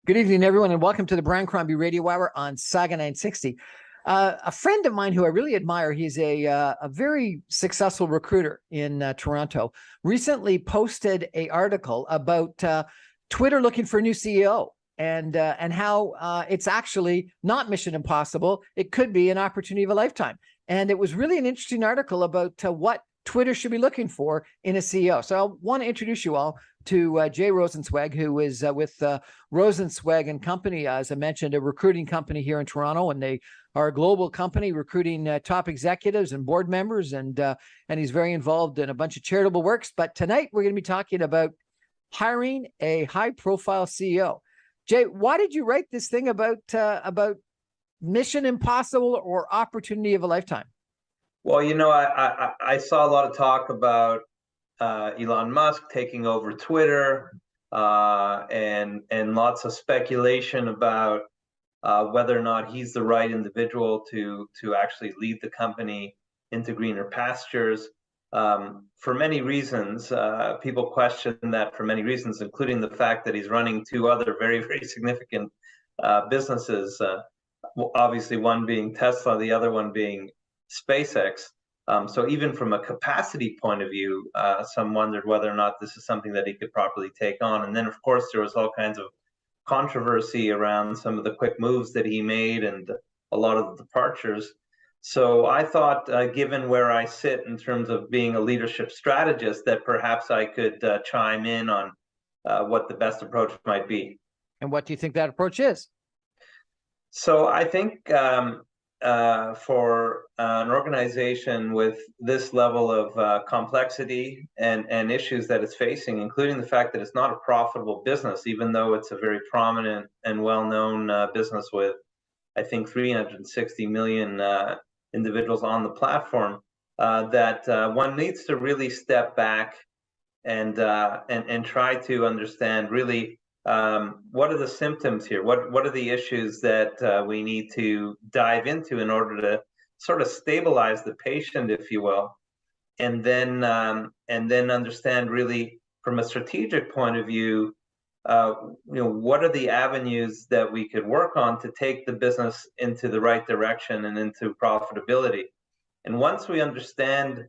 Good evening, everyone, and welcome to the Brian Crombie Radio Hour on Saga 960. A friend of mine who I really admire, he's a very successful recruiter in Toronto, recently posted an article about Twitter looking for a new CEO and how it's actually not mission impossible. It could be an opportunity of a lifetime. And it was really an interesting article about what Twitter should be looking for in a CEO. So I want to introduce you all to Jay Rosenzweig, who is with Rosenzweig and Company, as I mentioned, a recruiting company here in Toronto, and they are a global company recruiting top executives and board members, and he's very involved in a bunch of charitable works. But tonight we're going to be talking about hiring a high-profile CEO. Jay, why did you write this thing about mission impossible or opportunity of a lifetime? Well, I saw a lot of talk about Elon Musk taking over Twitter, and lots of speculation about whether or not he's the right individual to actually lead the company into greener pastures. For many reasons, people question that for many reasons, including the fact that he's running two other very, very significant businesses. Obviously, one being Tesla, the other one being SpaceX. So even from a capacity point of view, some wondered whether or not this is something that he could properly take on. And then, of course, there was all kinds of controversy around some of the quick moves that he made and a lot of the departures. So I thought, given where I sit in terms of being a leadership strategist, that perhaps I could chime in on what the best approach might be. And what do you think that approach is? So I think for an organization with this level of complexity and issues that it's facing, including the fact that it's not a profitable business, even though it's a very prominent and well-known business with, I think, 360 million individuals on the platform, that one needs to really step back and try to understand really what are the symptoms here? What are the issues that we need to dive into in order to sort of stabilize the patient, if you will, and then understand really from a strategic point of view, what are the avenues that we could work on to take the business into the right direction and into profitability. And once we understand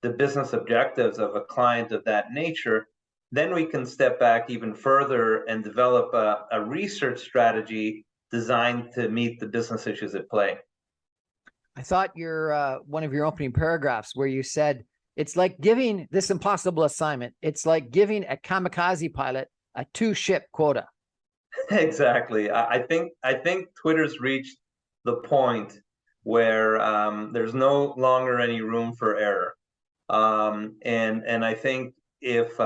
the business objectives of a client of that nature, then we can step back even further and develop a research strategy designed to meet the business issues at play. I thought one of your opening paragraphs where you said, it's like giving this impossible assignment. It's like giving a kamikaze pilot a 2-ship quota. Exactly. I think Twitter's reached the point where there's no longer any room for error. And I think if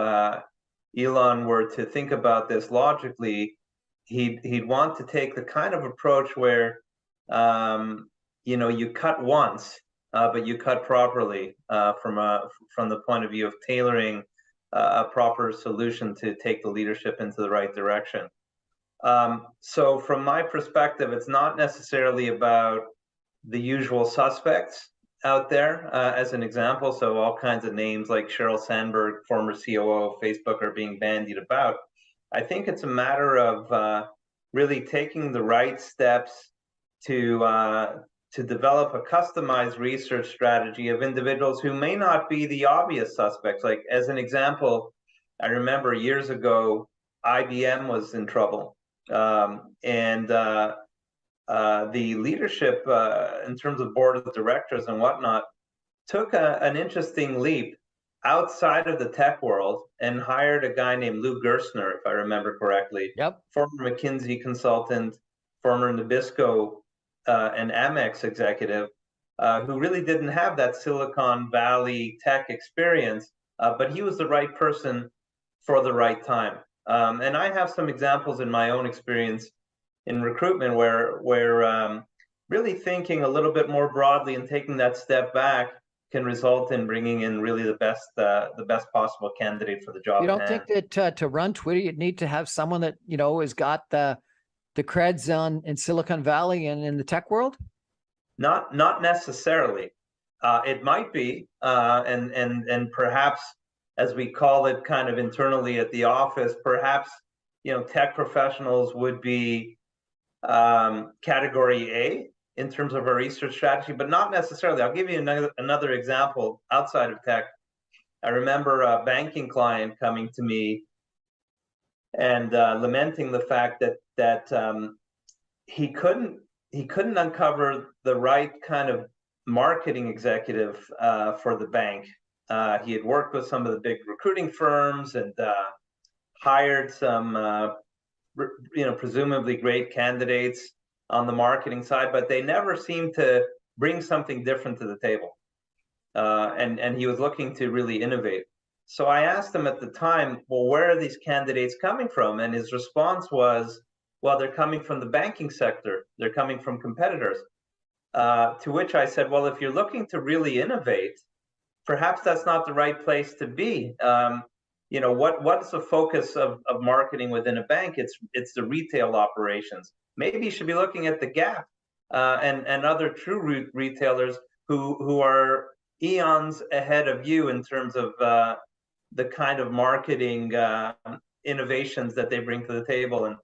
Elon were to think about this logically, he'd want to take the kind of approach where you cut once, but you cut properly from the point of view of tailoring a proper solution to take the leadership into the right direction. So from my perspective, it's not necessarily about the usual suspects out there, as an example. So all kinds of names like Sheryl Sandberg, former COO of Facebook, are being bandied about. I think it's a matter of really taking the right steps to develop a customized research strategy of individuals who may not be the obvious suspects. Like, as an example, I remember years ago, IBM was in trouble. And the leadership, in terms of board of directors and whatnot, took an interesting leap outside of the tech world and hired a guy named Lou Gerstner, if I remember correctly. Yep. Former McKinsey consultant, former Nabisco and Amex executive, who really didn't have that Silicon Valley tech experience, but he was the right person for the right time. And I have some examples in my own experience in recruitment where really thinking a little bit more broadly and taking that step back can result in bringing in really the best possible candidate for the job. You don't think that to run Twitter, you'd need to have someone that has got the creds in Silicon Valley and in the tech world? Not necessarily. It might be, and perhaps, as we call it kind of internally at the office, perhaps tech professionals would be category A in terms of our research strategy, but not necessarily. I'll give you another example outside of tech. I remember a banking client coming to me and lamenting the fact that he couldn't uncover the right kind of marketing executive for the bank. He had worked with some of the big recruiting firms and hired some presumably great candidates on the marketing side, but they never seemed to bring something different to the table. And he was looking to really innovate. So I asked him at the time, well, where are these candidates coming from? And his response was, well, they're coming from the banking sector. They're coming from competitors. To which I said, well, if you're looking to really innovate, perhaps that's not the right place to be. What's the focus of marketing within a bank? It's the retail operations. Maybe you should be looking at the Gap and other true retailers who are eons ahead of you in terms of the kind of marketing innovations that they bring to the table. And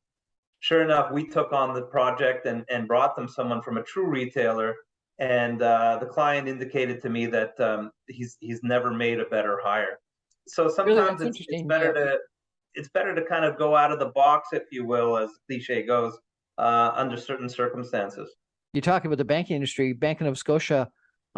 sure enough, we took on the project and brought them someone from a true retailer. And the client indicated to me that he's never made a better hire. So sometimes Really, it's better to kind of go out of the box, if you will, as the cliche goes, under certain circumstances. You talk about the banking industry. Bank of Nova Scotia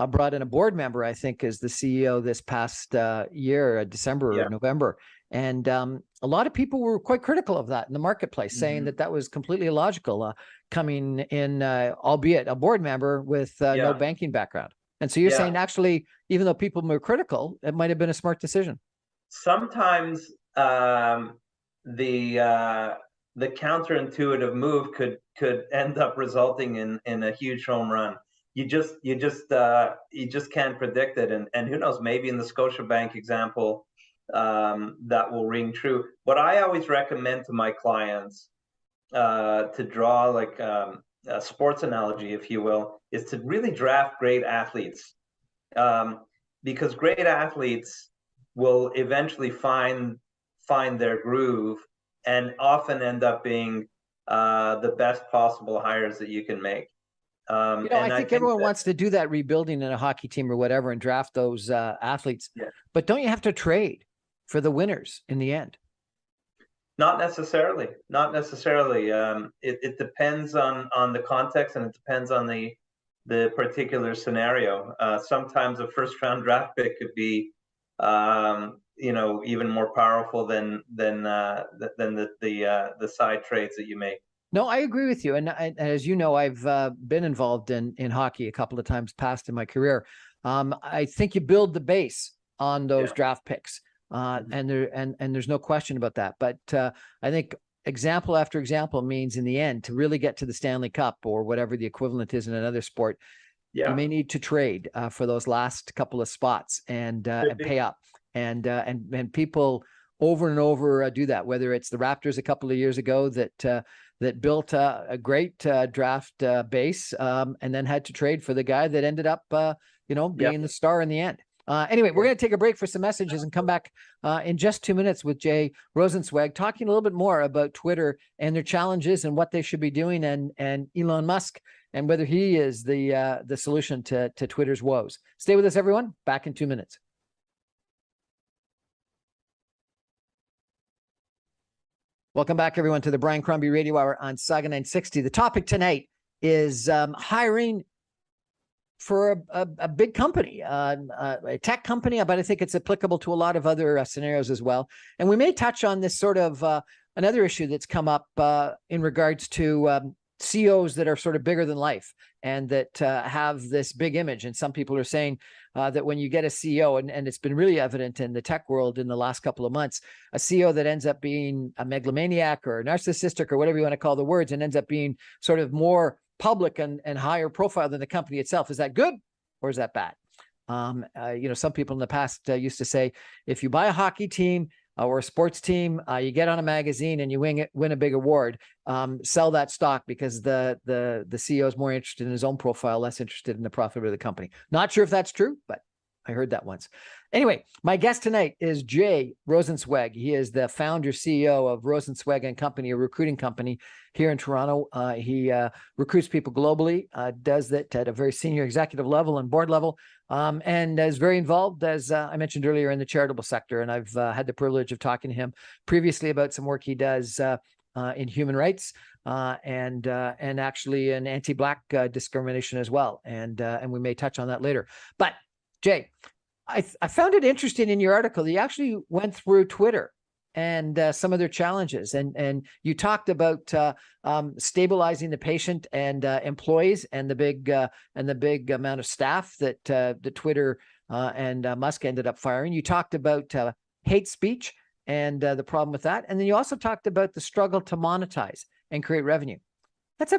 brought in a board member, I think, as the CEO this past year, December or November. And a lot of people were quite critical of that in the marketplace, saying that was completely illogical, coming in, albeit a board member with no banking background. And so you're saying, actually, even though people were critical, it might have been a smart decision. Sometimes the counterintuitive move could end up resulting in a huge home run. You just can't predict it, and who knows? Maybe in the Scotiabank example, that will ring true. What I always recommend to my clients, to draw like a sports analogy, if you will, is to really draft great athletes, because great athletes will eventually find their groove and often end up being the best possible hires that you can make. I think everyone wants to do that rebuilding in a hockey team or whatever and draft those athletes. But don't you have to trade for the winners in the end? Not necessarily. It depends on the context, and it depends on the particular scenario. Sometimes a first round draft pick could be even more powerful than the side trades that you make. No, I agree with you. And as you know, I've been involved in hockey a couple of times past in my career. I think you build the base on those draft picks, and there's no question about that. But I think example after example means in the end, to really get to the Stanley Cup or whatever the equivalent is in another sport, you may need to trade for those last couple of spots and pay up. And people over and over do that, whether it's the Raptors a couple of years ago that built a great draft base and then had to trade for the guy that ended up, being the star in the end. Anyway, we're going to take a break for some messages and come back in just 2 minutes with Jay Rosenzweig, talking a little bit more about Twitter and their challenges and what they should be doing, and Elon Musk and whether he is the solution to Twitter's woes. Stay with us, everyone. Back in 2 minutes. Welcome back, everyone, to the Brian Crombie Radio Hour on Saga 960. The topic tonight is hiring for a big company, a tech company, but I think it's applicable to a lot of other scenarios as well. And we may touch on this sort of another issue that's come up in regards to CEOs that are sort of bigger than life and that have this big image. And some people are saying that when you get a CEO, and it's been really evident in the tech world in the last couple of months, a CEO that ends up being a megalomaniac or narcissistic or whatever you want to call the words, and ends up being sort of more public and higher profile than the company itself. Is that good or is that bad? Some people in the past used to say, if you buy a hockey team or a sports team, you get on a magazine and you win a big award, sell that stock because the CEO is more interested in his own profile, less interested in the profit of the company. Not sure if that's true, but I heard that once. Anyway, my guest tonight is Jay Rosenzweig. He is the founder, CEO of Rosenzweig and Company, a recruiting company here in Toronto. He recruits people globally, does that at a very senior executive level and board level, and is very involved, as I mentioned earlier, in the charitable sector. And I've had the privilege of talking to him previously about some work he does in human rights and actually in anti-Black discrimination as well. And we may touch on that later. But Jay, I found it interesting in your article. You actually went through Twitter and some of their challenges, and you talked about stabilizing the patient and employees and the big amount of staff that the Twitter and Musk ended up firing. You talked about hate speech and the problem with that, and then you also talked about the struggle to monetize and create revenue. That's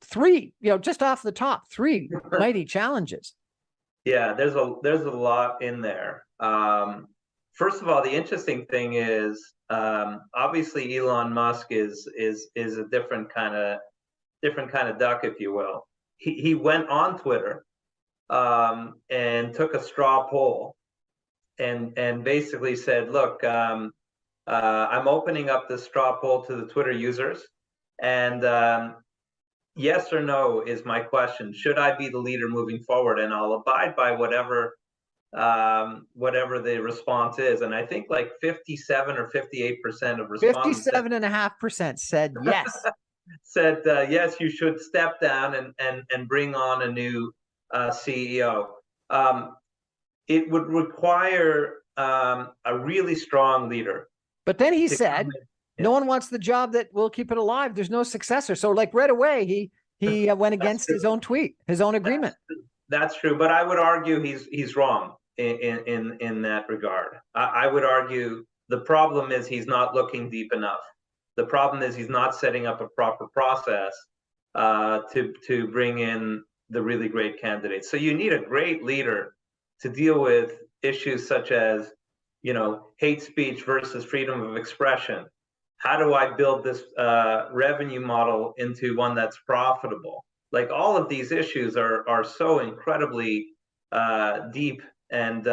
three, just off the top, three mighty challenges. Yeah, there's a lot in there. First of all, the interesting thing is, obviously Elon Musk is a different kind of duck, if you will. He went on Twitter and took a straw poll and basically said, look, I'm opening up the straw poll to the Twitter users, and yes or no is my question. Should I be the leader moving forward? And I'll abide by whatever the response is. And I think like 57 or 58% of respondents, 57.5% said yes. said yes, you should step down and bring on a new CEO. It would require a really strong leader. But then he said, no one wants the job that will keep it alive. There's no successor. So like right away, he went against his own tweet, his own agreement. That's true. But I would argue he's wrong in that regard. I would argue the problem is he's not looking deep enough. The problem is he's not setting up a proper process to bring in the really great candidates. So you need a great leader to deal with issues such as, hate speech versus freedom of expression. How do I build this revenue model into one that's profitable? Like all of these issues are so incredibly deep and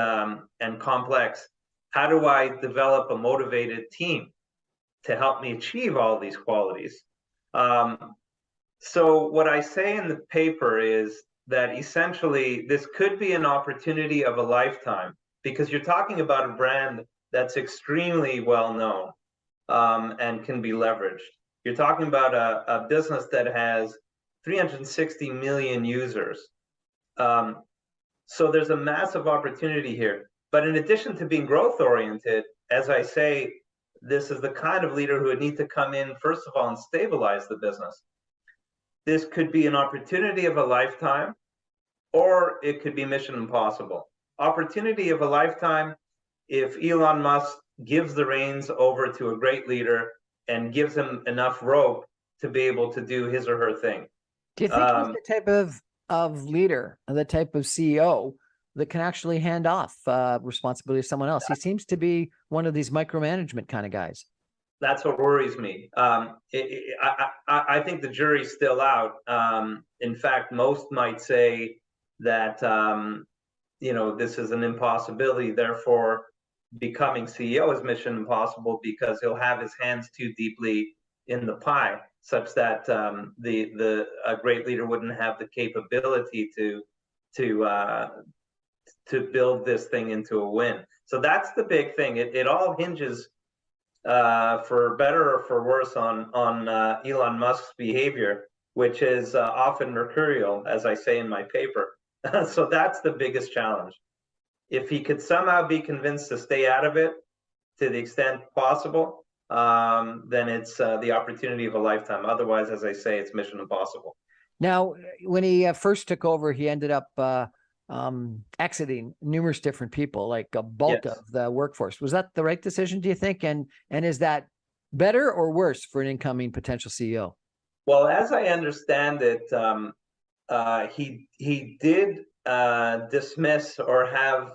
complex. How do I develop a motivated team to help me achieve all these qualities? So what I say in the paper is that essentially this could be an opportunity of a lifetime, because you're talking about a brand that's extremely well known and can be leveraged. You're talking about a business that has 360 million users. So there's a massive opportunity here. But in addition to being growth oriented, as I say, this is the kind of leader who would need to come in, first of all, and stabilize the business. This could be an opportunity of a lifetime, or it could be mission impossible. Opportunity of a lifetime if Elon Musk gives the reins over to a great leader and gives him enough rope to be able to do his or her thing. Do you think he's the type of leader, the type of CEO that can actually hand off responsibility to someone else? He seems to be one of these micromanagement kind of guys. That's what worries me. I think the jury's still out. In fact, most might say that this is an impossibility. Therefore, becoming CEO is mission impossible because he'll have his hands too deeply in the pie, such that a great leader wouldn't have the capability to build this thing into a win. So that's the big thing. It all hinges, for better or for worse, on Elon Musk's behavior, which is often mercurial, as I say in my paper. So that's the biggest challenge. If he could somehow be convinced to stay out of it to the extent possible, then it's the opportunity of a lifetime. Otherwise, as I say, it's mission impossible. Now, when he first took over, he ended up exiting numerous different people, like a bulk of the workforce. Was that the right decision, do you think? And is that better or worse for an incoming potential CEO? Well, as I understand it, he did dismiss or have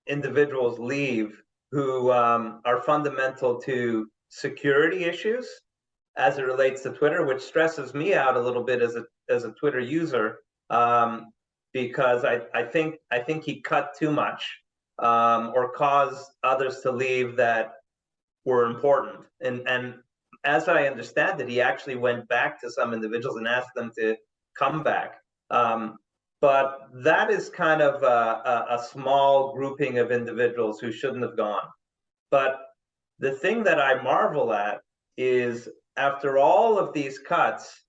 individuals leave who are fundamental to security issues as it relates to Twitter, which stresses me out a little bit as a Twitter user, because I think he cut too much or cause others to leave that were important. And as I understand it, he actually went back to some individuals and asked them to come back. But that is kind of a small grouping of individuals who shouldn't have gone. But the thing that I marvel at is after all of these cuts,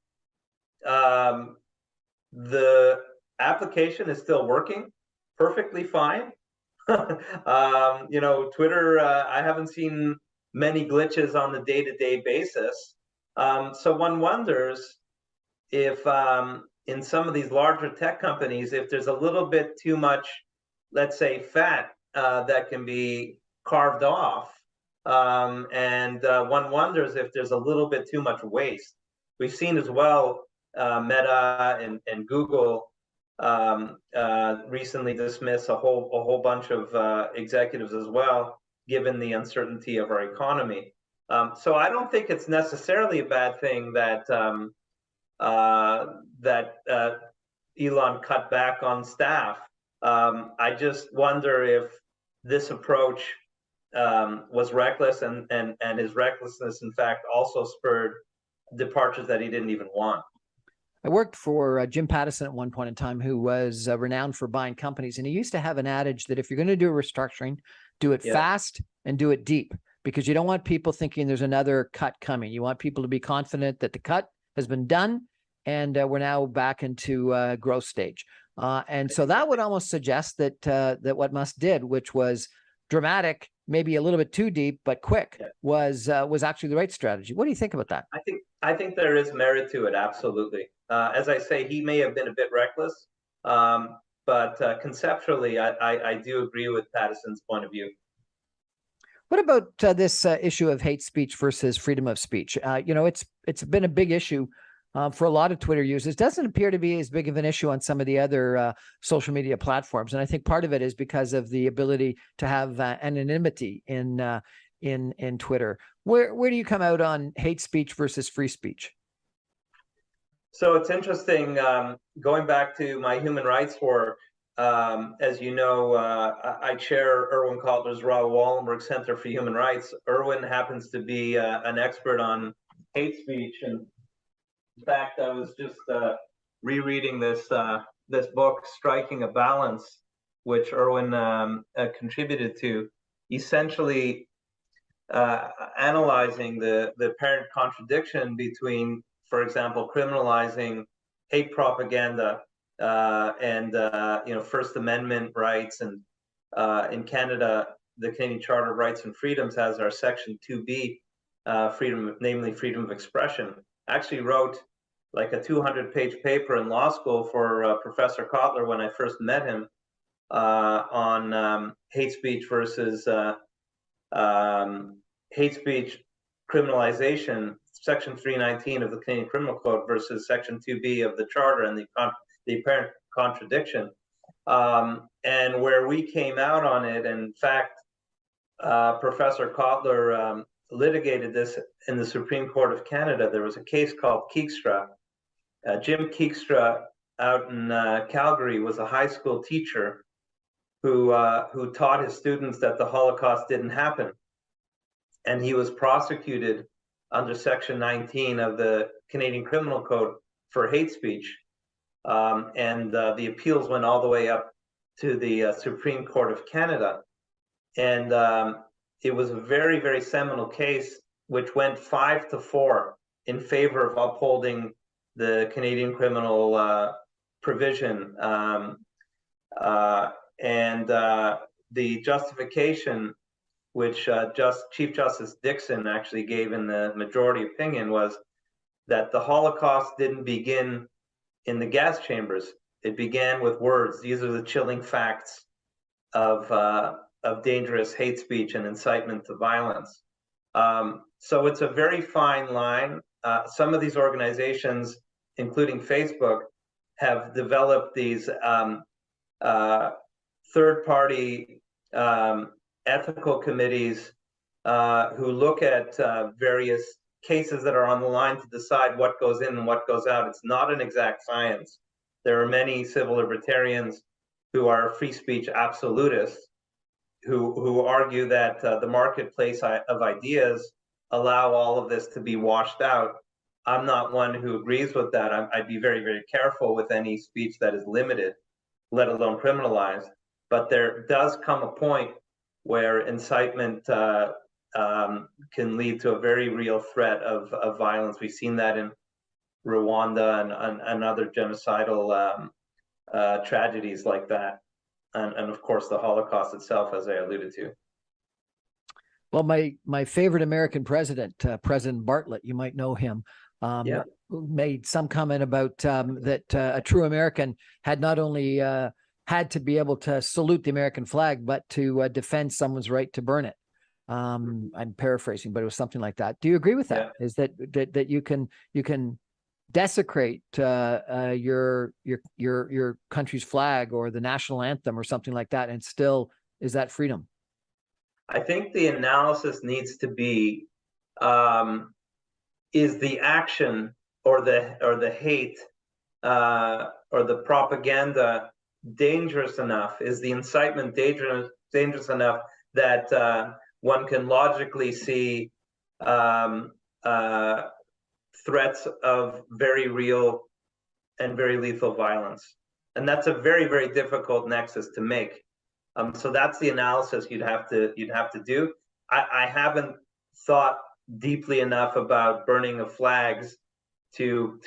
the application is still working perfectly fine. Twitter, I haven't seen many glitches on the day-to-day basis. So one wonders if in some of these larger tech companies, if there's a little bit too much, let's say, fat that can be carved off. And one wonders if there's a little bit too much waste. We've seen as well, Meta and Google recently dismiss a whole bunch of executives as well, given the uncertainty of our economy. So I don't think it's necessarily a bad thing that Elon cut back on staff. I just wonder if this approach was reckless, and his recklessness, in fact, also spurred departures that he didn't even want. I worked for Jim Pattison at one point in time, who was renowned for buying companies. And he used to have an adage that if you're going to do a restructuring, do it fast and do it deep, because you don't want people thinking there's another cut coming. You want people to be confident that the cut has been done and we're now back into growth stage. And so that would almost suggest that that what Musk did, which was dramatic, maybe a little bit too deep, but quick, was actually the right strategy. What do you think about that? I think there is merit to it, absolutely. As I say, he may have been a bit reckless, but conceptually, I do agree with Pattison's point of view. What about this issue of hate speech versus freedom of speech? It's been a big issue for a lot of Twitter users. Doesn't appear to be as big of an issue on some of the other social media platforms, and I think part of it is because of the ability to have anonymity in Twitter. Where do you come out on hate speech versus free speech? So it's interesting, going back to my human rights work, as you know, I chair Erwin Kotler's Raoul Wallenberg Center for Human Rights. Erwin happens to be an expert on hate speech. And in fact, I was just rereading this book, Striking a Balance, which Erwin contributed to, essentially analyzing the apparent contradiction between, for example, criminalizing hate propaganda and First Amendment rights, and in Canada, the Canadian Charter of Rights and Freedoms has our Section 2B, namely freedom of expression. I actually wrote like a 200-page paper in law school for Professor Kotler when I first met him on hate speech versus hate speech criminalization, Section 319 of the Canadian Criminal Code versus Section 2B of the Charter, and the apparent contradiction. And where we came out on it, in fact, Professor Kotler litigated this in the Supreme Court of Canada. There was a case called Keekstra. Jim Keekstra out in Calgary was a high school teacher who taught his students that the Holocaust didn't happen. And he was prosecuted under Section 19 of the Canadian Criminal Code for hate speech. And the appeals went all the way up to the Supreme Court of Canada. And it was a very, very seminal case, which went 5-4 in favor of upholding the Canadian criminal provision. And the justification, which Chief Justice Dixon actually gave in the majority opinion, was that the Holocaust didn't begin in the gas chambers. It began with words. These are the chilling facts of dangerous hate speech and incitement to violence. So it's a very fine line. Some of these organizations, including Facebook, have developed these third-party ethical committees who look at various cases that are on the line to decide what goes in and what goes out. It's not an exact science. There are many civil libertarians who are free speech absolutists. who argue that the marketplace of ideas allow all of this to be washed out. I'm not one who agrees with that. I'd be very, very careful with any speech that is limited, let alone criminalized. But there does come a point where incitement can lead to a very real threat of violence. We've seen that in Rwanda and other genocidal tragedies like that. And of course, the Holocaust itself, as I alluded to. Well, my favorite American president, President Bartlett, you might know him, made some comment about that a true American had not only had to be able to salute the American flag, but to defend someone's right to burn it. I'm paraphrasing, but it was something like that. Do you agree with that? Yeah. Is that you can desecrate your country's flag or the national anthem or something like that, and still is that freedom? I think the analysis needs to be, is the action or the hate or the propaganda dangerous enough? Is the incitement dangerous enough that one can logically see threats of very real and very lethal violence? And that's a very, very difficult nexus to make. So that's the analysis you'd have to do. I haven't thought deeply enough about burning of flags to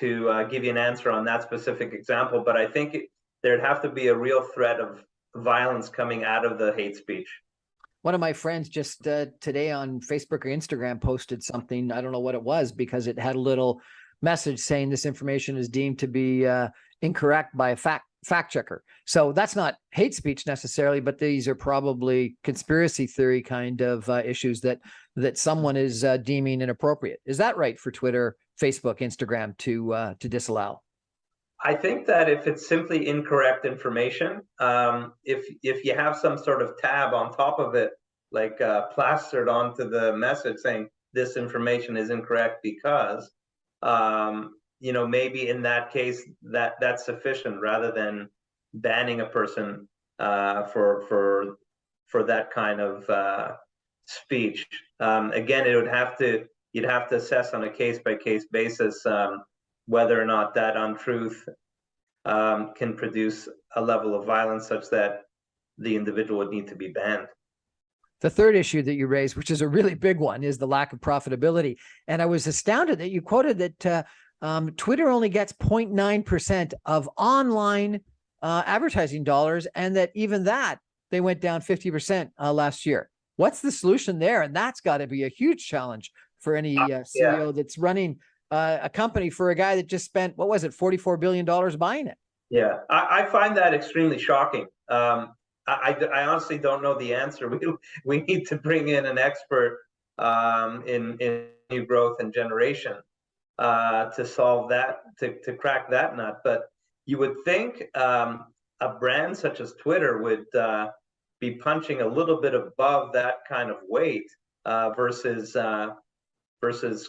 give you an answer on that specific example, but I think there'd have to be a real threat of violence coming out of the hate speech. One of my friends just today on Facebook or Instagram posted something. I don't know what it was, because it had a little message saying this information is deemed to be incorrect by a fact checker. So that's not hate speech necessarily, but these are probably conspiracy theory kind of issues that someone is deeming inappropriate. Is that right for Twitter, Facebook, Instagram to disallow? I think that if it's simply incorrect information, if you have some sort of tab on top of it, like plastered onto the message saying this information is incorrect because, maybe in that case that's sufficient, rather than banning a person for that kind of speech. Again, you'd have to assess on a case-by-case basis whether or not that untruth can produce a level of violence such that the individual would need to be banned. The third issue that you raised, which is a really big one, is the lack of profitability. And I was astounded that you quoted that Twitter only gets 0.9% of online advertising dollars, and that even that they went down 50% last year. What's the solution there? And that's got to be a huge challenge for any CEO that's running a company for a guy that just spent, what was it, $44 billion buying it? Yeah, I find that extremely shocking. I honestly don't know the answer. We need to bring in an expert in new growth and generation to solve that, to crack that nut. But you would think a brand such as Twitter would be punching a little bit above that kind of weight versus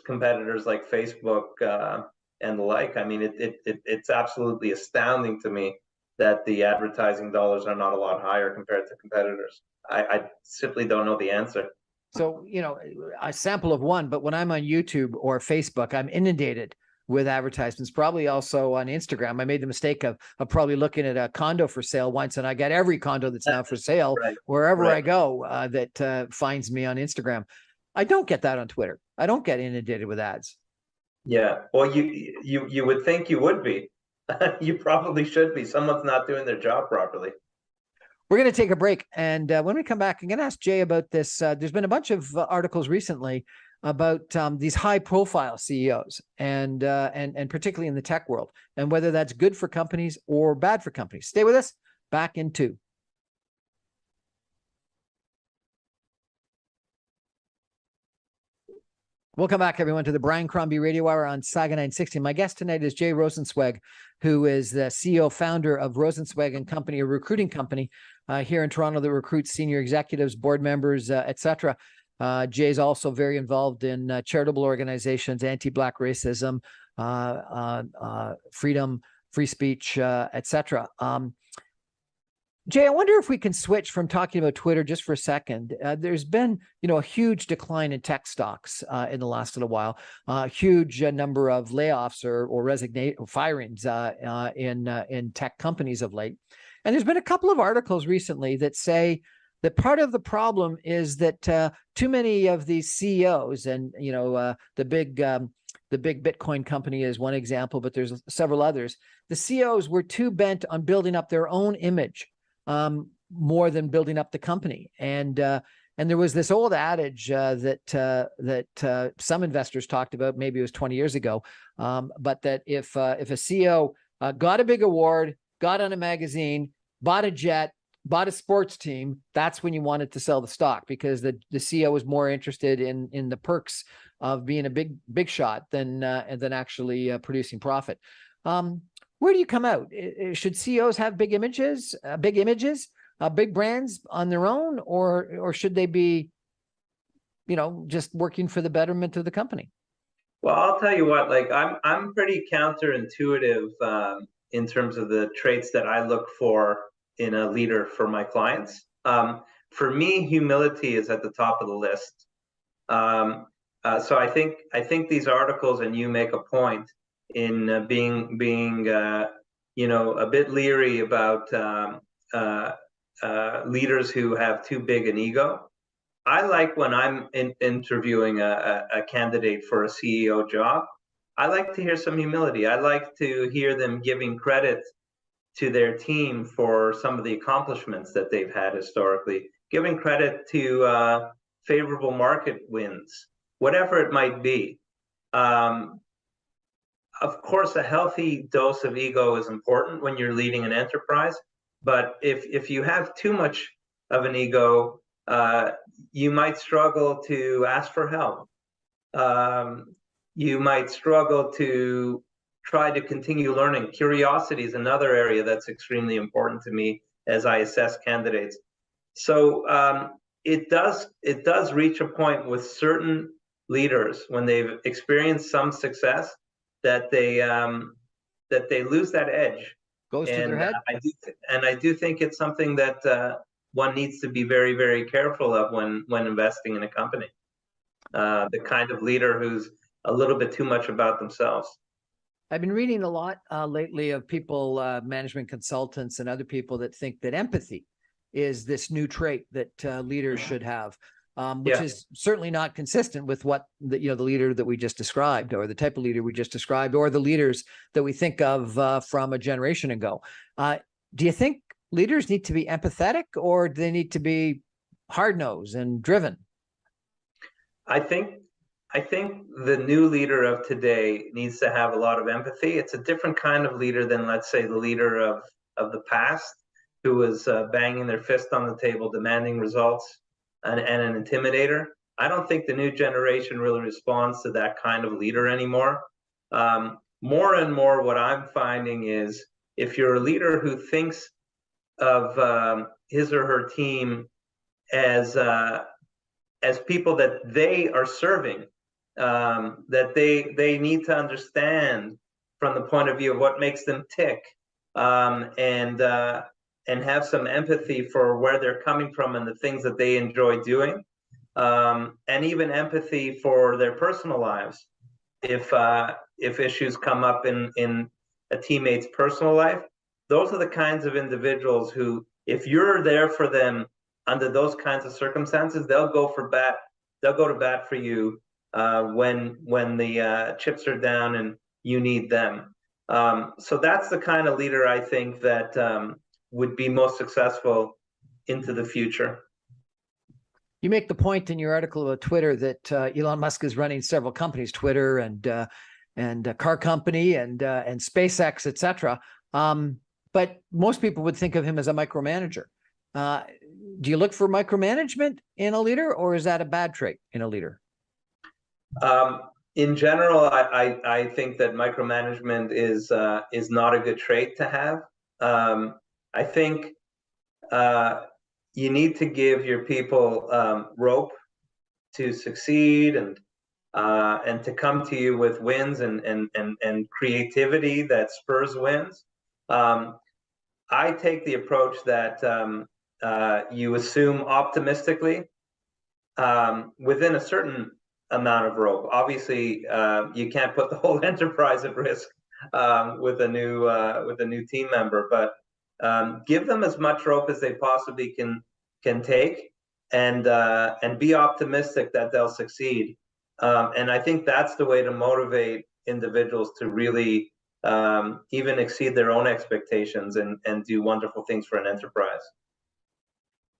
competitors like Facebook and the like. I mean, it's absolutely astounding to me that the advertising dollars are not a lot higher compared to competitors. I simply don't know the answer. So, a sample of one, but when I'm on YouTube or Facebook, I'm inundated with advertisements, probably also on Instagram. I made the mistake of probably looking at a condo for sale once, and I got every condo that's now for sale wherever I go that finds me on Instagram. I don't get that on Twitter. I don't get inundated with ads. Yeah, well, you would think you would be. You probably should be. Someone's not doing their job properly. We're going to take a break, and when we come back, I'm going to ask Jay about this. There's been a bunch of articles recently about these high-profile CEOs, and particularly in the tech world, and whether that's good for companies or bad for companies. Stay with us. Back in 2. Welcome back, everyone, to the Brian Crombie Radio Hour on Saga 960. My guest tonight is Jay Rosenzweig, who is the CEO founder of Rosenzweig and Company, a recruiting company here in Toronto that recruits senior executives, board members, etc. Jay's also very involved in charitable organizations, anti-Black racism, freedom, free speech, etc. Jay, I wonder if we can switch from talking about Twitter just for a second. There's been, a huge decline in tech stocks in the last little while. Huge number of layoffs or firings in tech companies of late. And there's been a couple of articles recently that say that part of the problem is that too many of these CEOs and the big Bitcoin company is one example, but there's several others. The CEOs were too bent on building up their own image more than building up the company. And there was this old adage that some investors talked about, maybe it was 20 years ago, but that if a CEO got a big award, got on a magazine, bought a jet, bought a sports team, that's when you wanted to sell the stock, because the CEO was more interested in the perks of being a big shot than actually producing profit. Where do you come out? Should CEOs have big images, big brands on their own, or should they be, just working for the betterment of the company? Well, I'll tell you what, like I'm pretty counterintuitive in terms of the traits that I look for in a leader for my clients. For me, humility is at the top of the list. So I think these articles, and you make a point in being a bit leery about leaders who have too big an ego. I like when I'm interviewing a candidate for a CEO job, I like to hear some humility. I like to hear them giving credit to their team for some of the accomplishments that they've had historically, giving credit to favorable market wins, whatever it might be. Of course, a healthy dose of ego is important when you're leading an enterprise, but if you have too much of an ego, you might struggle to ask for help. You might struggle to try to continue learning. Curiosity is another area that's extremely important to me as I assess candidates. So it does reach a point with certain leaders when they've experienced some success that they lose that edge. Goes to their head. I do think it's something that one needs to be very, very careful of when investing in a company. The kind of leader who's a little bit too much about themselves. I've been reading a lot lately of people, management consultants and other people that think that empathy is this new trait that leaders should have, which is certainly not consistent with what the leader that we just described, or the type of leader we just described, or the leaders that we think of from a generation ago. Do you think leaders need to be empathetic, or do they need to be hard-nosed and driven? I think the new leader of today needs to have a lot of empathy. It's a different kind of leader than, let's say, the leader of the past, who was banging their fist on the table, demanding results, and an intimidator. I don't think the new generation really responds to that kind of leader anymore. More and more, what I'm finding is, if you're a leader who thinks of his or her team as people that they are serving, that they need to understand from the point of view of what makes them tick, and have some empathy for where they're coming from and the things that they enjoy doing, and even empathy for their personal lives. If issues come up in a teammate's personal life, those are the kinds of individuals who, if you're there for them under those kinds of circumstances, they'll go to bat for you when the chips are down and you need them. So that's the kind of leader I think that would be most successful into the future. You make the point in your article about Twitter that Elon Musk is running several companies, Twitter and a car company and SpaceX, etc. But most people would think of him as a micromanager. Do you look for micromanagement in a leader, or is that a bad trait in a leader? In general, I think that micromanagement is not a good trait to have. I think you need to give your people rope to succeed and to come to you with wins and creativity that spurs wins. I take the approach that you assume optimistically within a certain amount of rope. Obviously, you can't put the whole enterprise at risk with a new team member, but give them as much rope as they possibly can take, and be optimistic that they'll succeed. And I think that's the way to motivate individuals to really even exceed their own expectations and do wonderful things for an enterprise.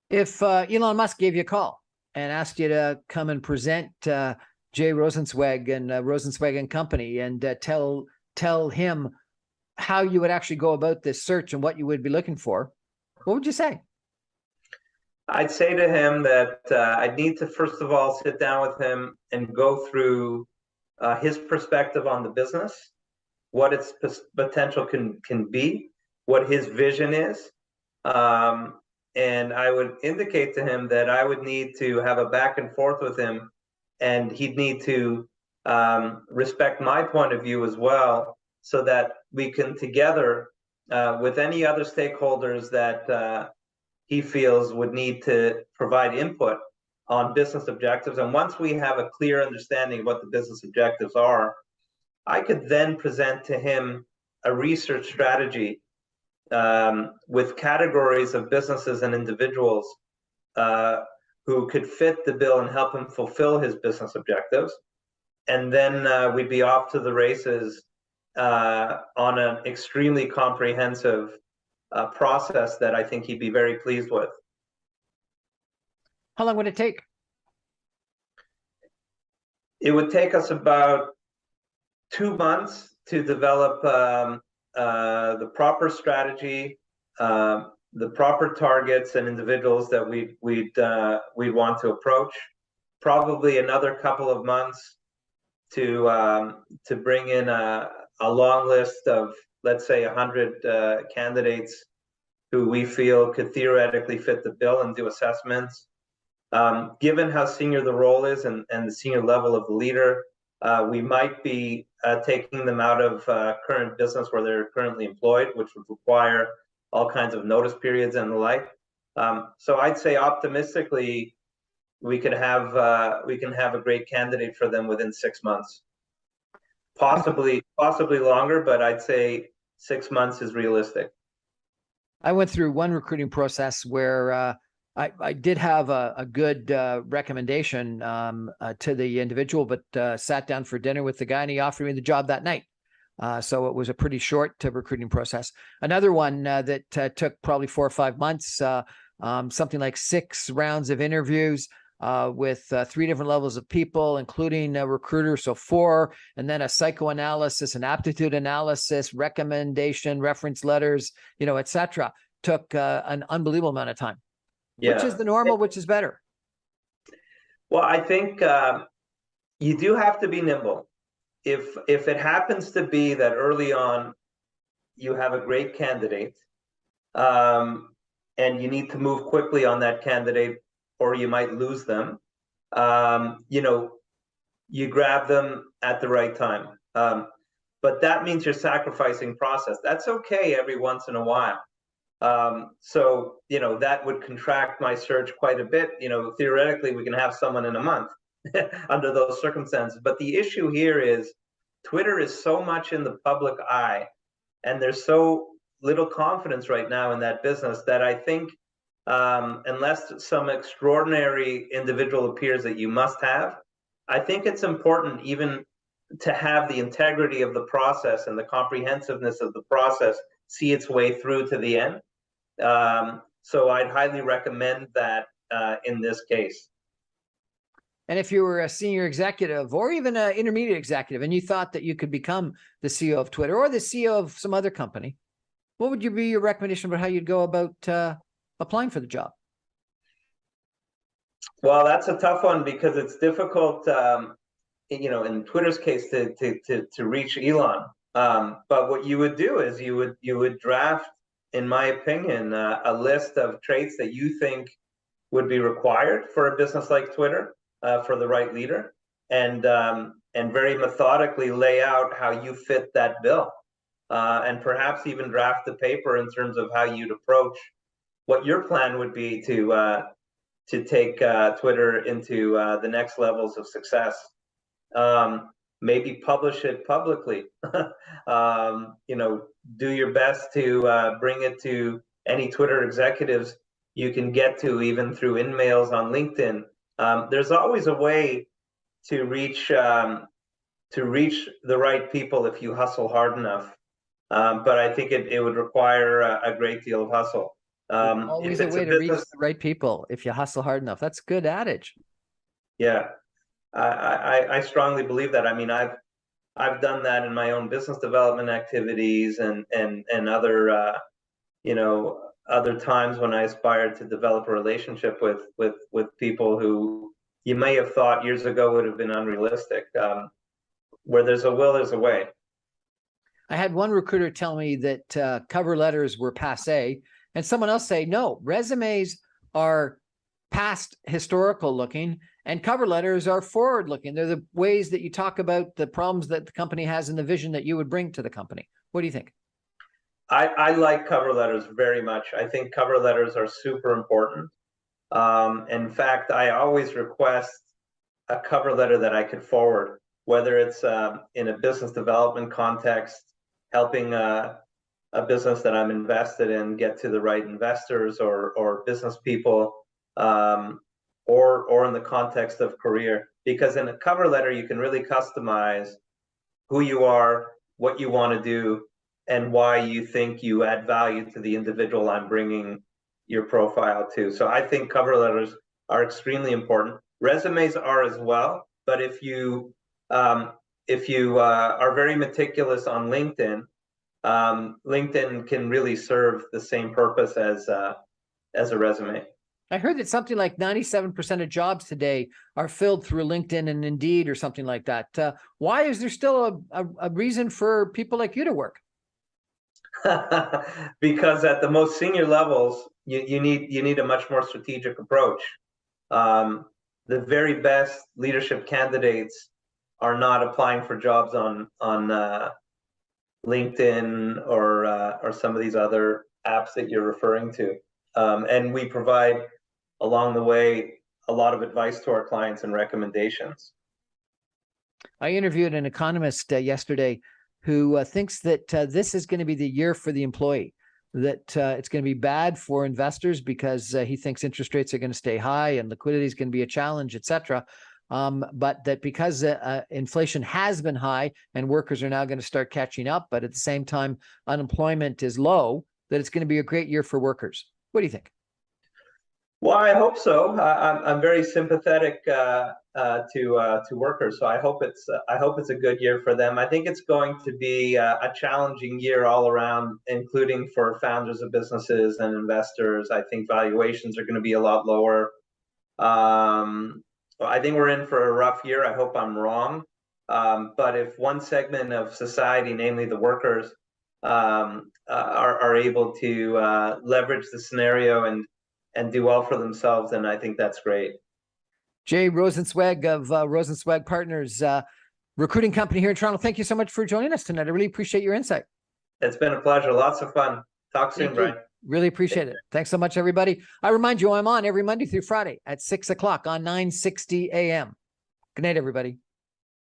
If Elon Musk gave you a call and asked you to come and present Jay Rosenzweig and Rosenzweig and Company, and tell him how you would actually go about this search and what you would be looking for, what would you say? I'd say to him that I'd need to first of all sit down with him and go through his perspective on the business, what its potential can be, what his vision is. And I would indicate to him that I would need to have a back and forth with him, and he'd need to respect my point of view as well, so that we can together, with any other stakeholders that he feels would need to provide input on business objectives. And once we have a clear understanding of what the business objectives are, I could then present to him a research strategy with categories of businesses and individuals who could fit the bill and help him fulfill his business objectives. And then we'd be off to the races on an extremely comprehensive process that I think he'd be very pleased with. How long would it take? It would take us about 2 months to develop the proper strategy, the proper targets and individuals that we'd want to approach. Probably another couple of months to bring in a long list of, let's say, 100 candidates who we feel could theoretically fit the bill and do assessments. Given how senior the role is and the senior level of the leader, we might be taking them out of current business where they're currently employed, which would require all kinds of notice periods and the like. So I'd say optimistically, we can have a great candidate for them within 6 months. Possibly longer, but I'd say 6 months is realistic. I went through one recruiting process where I did have a good recommendation to the individual, but sat down for dinner with the guy and he offered me the job that night. So it was a pretty short recruiting process. Another one that took probably 4 or 5 months, something like 6 rounds of interviews with 3 different levels of people, including a recruiter, so 4, and then a psychoanalysis, an aptitude analysis, recommendation, reference letters, etc. Took an unbelievable amount of time. Yeah. Which is the normal, which is better? Well, I think you do have to be nimble. If it happens to be that early on you have a great candidate, and you need to move quickly on that candidate, or you might lose them, you grab them at the right time. But that means you're sacrificing process. That's okay every once in a while. So that would contract my search quite a bit. Theoretically, we can have someone in a month under those circumstances. But the issue here is Twitter is so much in the public eye, and there's so little confidence right now in that business that I think unless some extraordinary individual appears that you must have, I think it's important even to have the integrity of the process and the comprehensiveness of the process see its way through to the end. So I'd highly recommend that in this case. And if you were a senior executive or even an intermediate executive and you thought that you could become the CEO of Twitter or the CEO of some other company, what would be your recommendation about how you'd go about applying for the job? Well, that's a tough one because it's difficult, in Twitter's case to reach Elon. But what you would do is you would draft, in my opinion, a list of traits that you think would be required for a business like Twitter, for the right leader, and very methodically lay out how you fit that bill. and perhaps even draft the paper in terms of how you'd approach what your plan would be to take Twitter into the next levels of success. Maybe publish it publicly. Do your best to bring it to any Twitter executives you can get to, even through in-mails on LinkedIn. There's always a way to reach the right people if you hustle hard enough. But I think it would require a great deal of hustle. Always a way to reach the right people if you hustle hard enough. That's a good adage. Yeah, I strongly believe that. I mean, I've done that in my own business development activities and other other times when I aspired to develop a relationship with people who you may have thought years ago would have been unrealistic. Where there's a will, there's a way. I had one recruiter tell me that cover letters were passé, and someone else say, no, resumes are past historical looking and cover letters are forward looking. They're the ways that you talk about the problems that the company has and the vision that you would bring to the company. What do you think? I like cover letters very much. I think cover letters are super important. In fact, I always request a cover letter that I could forward, whether it's in a business development context, helping a business that I'm invested in get to the right investors or business people, or in the context of career. Because in a cover letter, you can really customize who you are, what you want to do, and why you think you add value to the individual I'm bringing your profile to. So I think cover letters are extremely important. Resumes are as well, but if you are very meticulous on LinkedIn, LinkedIn can really serve the same purpose as a resume. I heard that something like 97% of jobs today are filled through LinkedIn and Indeed or something like that. Why is there still a reason for people like you to work? Because at the most senior levels, you need a much more strategic approach. The very best leadership candidates are not applying for jobs on LinkedIn or some of these other apps that you're referring to. And we provide along the way a lot of advice to our clients and recommendations. I interviewed an economist yesterday who thinks that this is going to be the year for the employee, that it's going to be bad for investors because he thinks interest rates are going to stay high and liquidity is going to be a challenge, et cetera. But that because inflation has been high and workers are now going to start catching up, but at the same time, unemployment is low, that it's going to be a great year for workers. What do you think? Well, I hope so. I'm very sympathetic to workers, so I hope it's a good year for them. I think it's going to be a challenging year all around, including for founders of businesses and investors. I think valuations are going to be a lot lower. I think we're in for a rough year. I hope I'm wrong. But if one segment of society, namely the workers, are able to leverage the scenario and do well for themselves, then I think that's great. Jay Rosenzweig of Rosenzweig Partners, recruiting company here in Toronto. Thank you so much for joining us tonight. I really appreciate your insight. It's been a pleasure. Lots of fun. Talk soon, Brian. Really appreciate it. Thanks so much, everybody. I remind you, I'm on every Monday through Friday at 6 o'clock on 960 a.m. Good night, everybody.